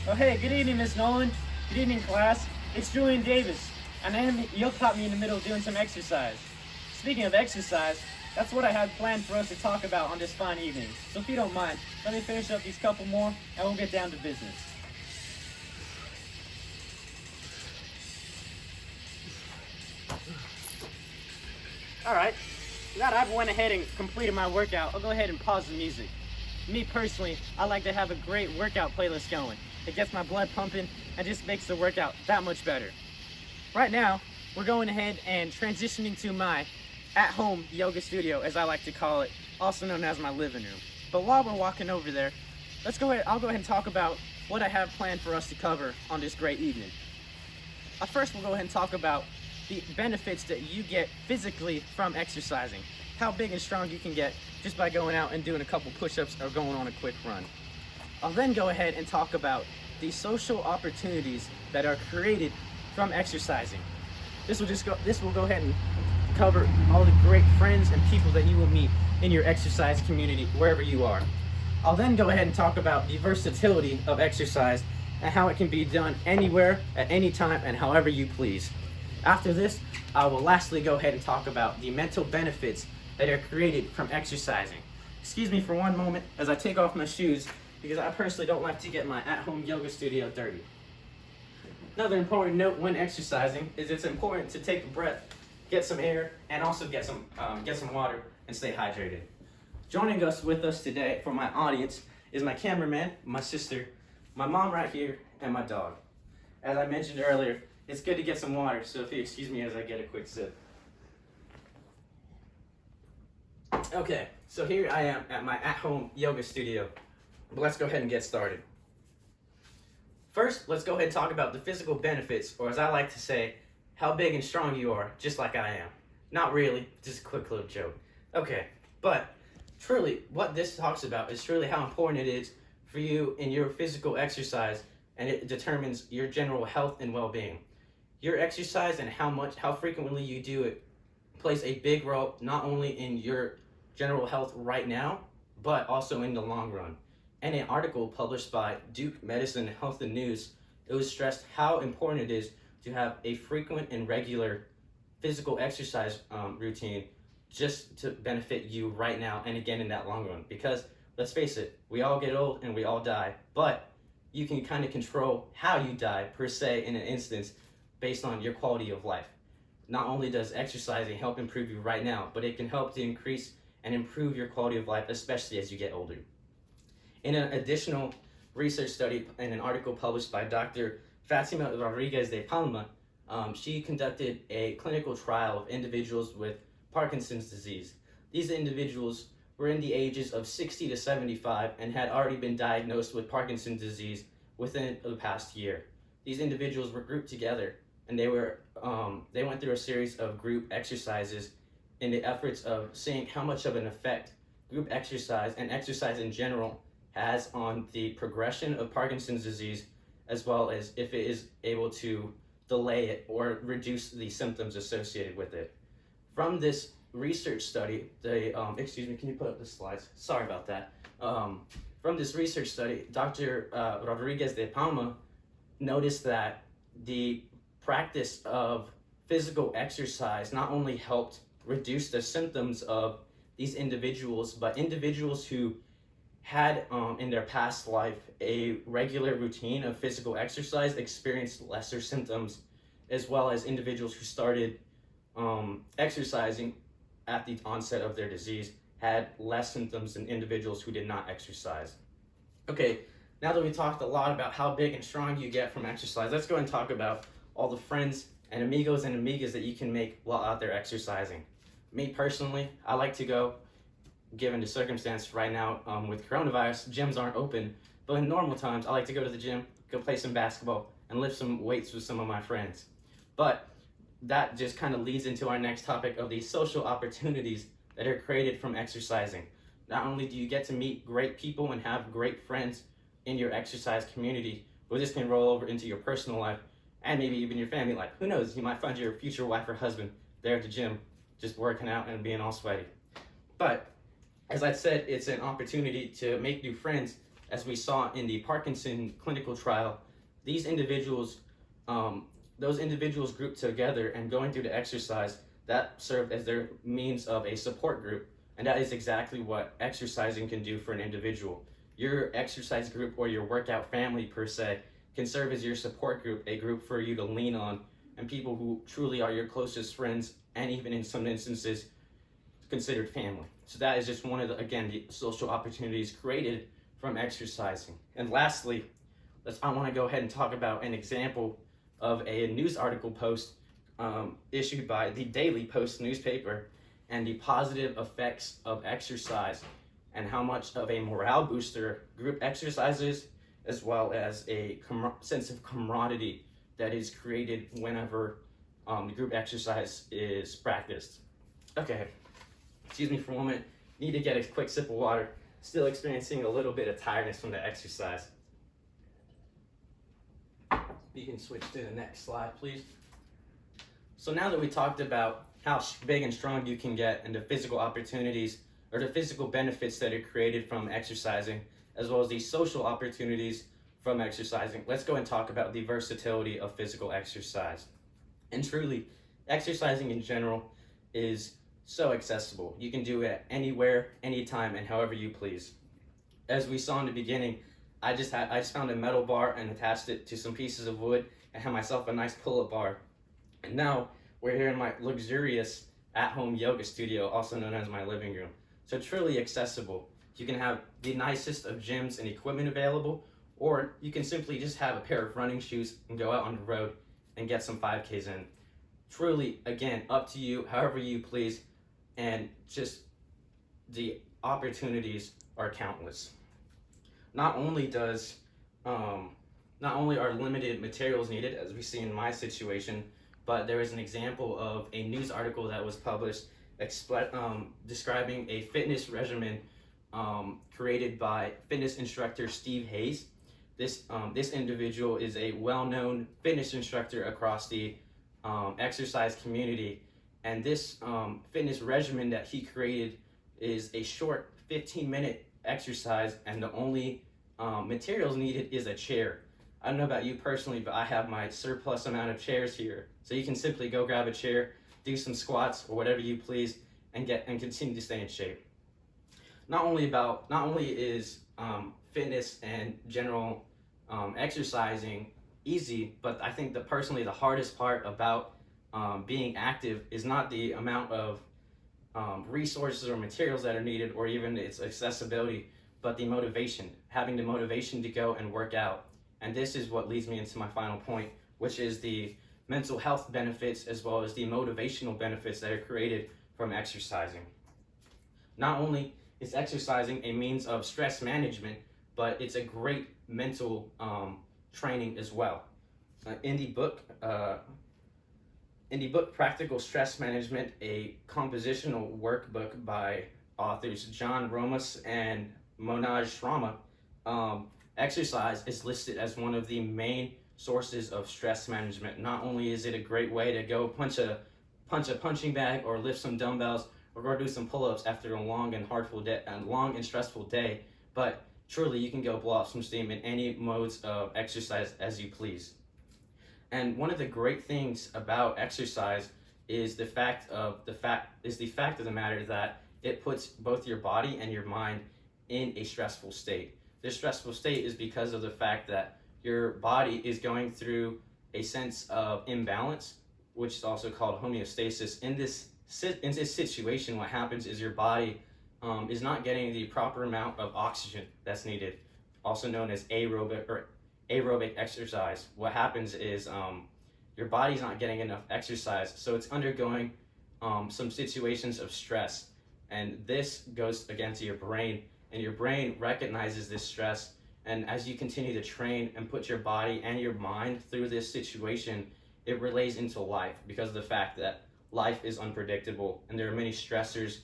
Oh, hey, good evening, Miss Noland. Good evening, class. It's Julian Davis, and you'll caught me in the middle of doing some exercise. Speaking of exercise, that's what I had planned for us to talk about on this fine evening. So if you don't mind, let me finish up these couple more, and we'll get down to business. All right, now that I've went ahead and completed my workout, I'll go ahead and pause the music. Me personally, I like to have a great workout playlist going. It gets my blood pumping and just makes the workout that much better. Right now, we're going ahead and transitioning to my at-home yoga studio, as I like to call it, also known as my living room. But while we're walking over there, I'll go ahead and talk about what I have planned for us to cover on this great evening. First, we'll go ahead and talk about the benefits that you get physically from exercising. How big and strong you can get just by going out and doing a couple push-ups or going on a quick run. I'll then go ahead and talk about the social opportunities that are created from exercising. This will go ahead and cover all the great friends and people that you will meet in your exercise community wherever you are. I'll then go ahead and talk about the versatility of exercise and how it can be done anywhere, at any time, and however you please. After this, I will lastly go ahead and talk about the mental benefits that are created from exercising. Excuse me for one moment as I take off my shoes because I personally don't like to get my at-home yoga studio dirty. Another important note when exercising is it's important to take a breath, get some air, and also get some water and stay hydrated. Joining us with us today for my audience is my cameraman, my sister, my mom right here, and my dog. As I mentioned earlier, it's good to get some water, so if you excuse me as I get a quick sip. Okay, so here I am at my at-home yoga studio. But let's go ahead and get started. First, let's go ahead and talk about the physical benefits, or as I like to say, how big and strong you are, just like I am. Not really, just a quick little joke. Okay, but truly, what this talks about is truly how important it is for you in your physical exercise, and it determines your general health and well-being. Your exercise and how frequently you do it plays a big role not only in your general health right now, but also in the long run. In an article published by Duke Medicine Health and News, it was stressed how important it is to have a frequent and regular physical exercise routine just to benefit you right now and again in that long run. Because let's face it, we all get old and we all die, but you can kind of control how you die per se in an instance based on your quality of life. Not only does exercising help improve you right now, but it can help to increase and improve your quality of life, especially as you get older. In an additional research study in an article published by Dr. Fatima Rodriguez de Palma, she conducted a clinical trial of individuals with Parkinson's disease. These individuals were in the ages of 60 to 75 and had already been diagnosed with Parkinson's disease within the past year. These individuals were grouped together and they went through a series of group exercises in the efforts of seeing how much of an effect group exercise and exercise in general has on the progression of Parkinson's disease, as well as if it is able to delay it or reduce the symptoms associated with it. From this research study, excuse me, can you put up the slides? Sorry about that. From this research study, Dr. Rodriguez de Palma noticed that the practice of physical exercise not only helped reduce the symptoms of these individuals, but individuals who had in their past life a regular routine of physical exercise experienced lesser symptoms, as well as individuals who started exercising at the onset of their disease had less symptoms than individuals who did not exercise. Okay, now that we talked a lot about how big and strong you get from exercise, let's go and talk about all the friends and amigos and amigas that you can make while out there exercising. Me personally, I like to go, given the circumstance right now with coronavirus, gyms aren't open, but in normal times, I like to go to the gym, go play some basketball, and lift some weights with some of my friends. But that just kind of leads into our next topic of the social opportunities that are created from exercising. Not only do you get to meet great people and have great friends in your exercise community, but this can roll over into your personal life and maybe even your family life. Who knows, you might find your future wife or husband there at the gym just working out and being all sweaty. But as I said, it's an opportunity to make new friends as we saw in the Parkinson clinical trial, these individuals, those individuals grouped together and going through the exercise, that served as their means of a support group. And that is exactly what exercising can do for an individual. Your exercise group or your workout family per se can serve as your support group, a group for you to lean on, and people who truly are your closest friends, and even in some instances considered family. So that is just one of the social opportunities created from exercising. And lastly, I want to go ahead and talk about an example of a news article post issued by the Daily Post newspaper, and the positive effects of exercise and how much of a morale booster group exercises, as well as a sense of camaraderie that is created whenever the group exercise is practiced. Okay, excuse me for a moment. Need to get a quick sip of water. Still experiencing a little bit of tiredness from the exercise. You can switch to the next slide, please. So now that we talked about how big and strong you can get and the physical opportunities or the physical benefits that are created from exercising, as well as the social opportunities from exercising, let's go and talk about the versatility of physical exercise. And truly, exercising in general is so accessible. You can do it anywhere, anytime, and however you please. As we saw in the beginning, I just found a metal bar and attached it to some pieces of wood and had myself a nice pull-up bar. And now we're here in my luxurious at-home yoga studio, also known as my living room. So truly accessible. You can have the nicest of gyms and equipment available, or you can simply just have a pair of running shoes and go out on the road and get some 5Ks in. Truly, again, up to you, however you please, and just the opportunities are countless. Not only are limited materials needed, as we see in my situation, but there is an example of a news article that was published describing a fitness regimen created by fitness instructor Steve Hayes. This individual is a well-known fitness instructor across the exercise community, and this fitness regimen that he created is a short 15-minute exercise, and the only materials needed is a chair. I don't know about you personally, but I have my surplus amount of chairs here. So you can simply go grab a chair, do some squats or whatever you please, and continue to stay in shape. Not only is fitness and general exercising easy, but I think that personally the hardest part about being active is not the amount of resources or materials that are needed, or even its accessibility, but the motivation, having the motivation to go and work out. And this is what leads me into my final point, which is the mental health benefits as well as the motivational benefits that are created from exercising. Not only is exercising a means of stress management, but it's a great mental training as well. In the book Practical Stress Management, a compositional workbook by authors John Romas and Monaj Sharma, exercise is listed as one of the main sources of stress management. Not only is it a great way to go punch a punching bag or lift some dumbbells or go do some pull-ups after a long and stressful day, but truly you can go blow off some steam in any modes of exercise as you please. And one of the great things about exercise is the fact of the matter that it puts both your body and your mind in a stressful state. This stressful state is because of the fact that your body is going through a sense of imbalance, which is also called homeostasis. In this situation, what happens is your body is not getting the proper amount of oxygen that's needed, also known as aerobic exercise. What happens is your body's not getting enough exercise, so it's undergoing some situations of stress, and this goes against your brain, and your brain recognizes this stress, and as you continue to train and put your body and your mind through this situation, it relays into life because of the fact that life is unpredictable and there are many stressors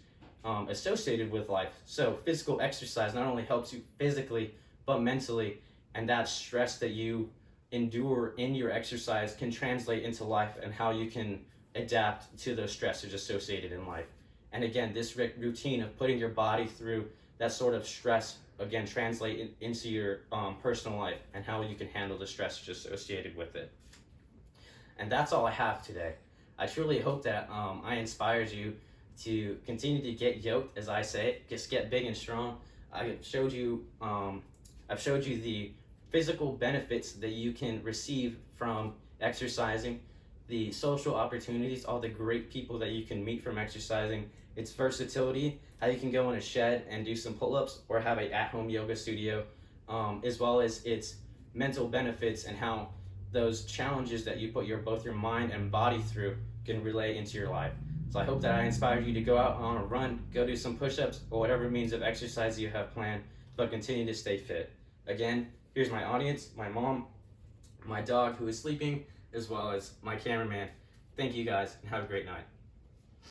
associated with life. So physical exercise not only helps you physically but mentally, and that stress that you endure in your exercise can translate into life and how you can adapt to those stressors associated in life. And again, this routine of putting your body through that sort of stress again translate into your personal life and how you can handle the stress associated with it. And that's all I have today. I truly hope that I inspired you to continue to get yoked, as I say, just get big and strong. I've showed you the physical benefits that you can receive from exercising, the social opportunities, all the great people that you can meet from exercising, its versatility, how you can go in a shed and do some pull-ups or have an at-home yoga studio, as well as its mental benefits and how those challenges that you put both your mind and body through can relate into your life. So I hope that I inspired you to go out on a run, go do some push-ups or whatever means of exercise you have planned, but continue to stay fit. Again, here's my audience, my mom, my dog who is sleeping, as well as my cameraman. Thank you guys and have a great night.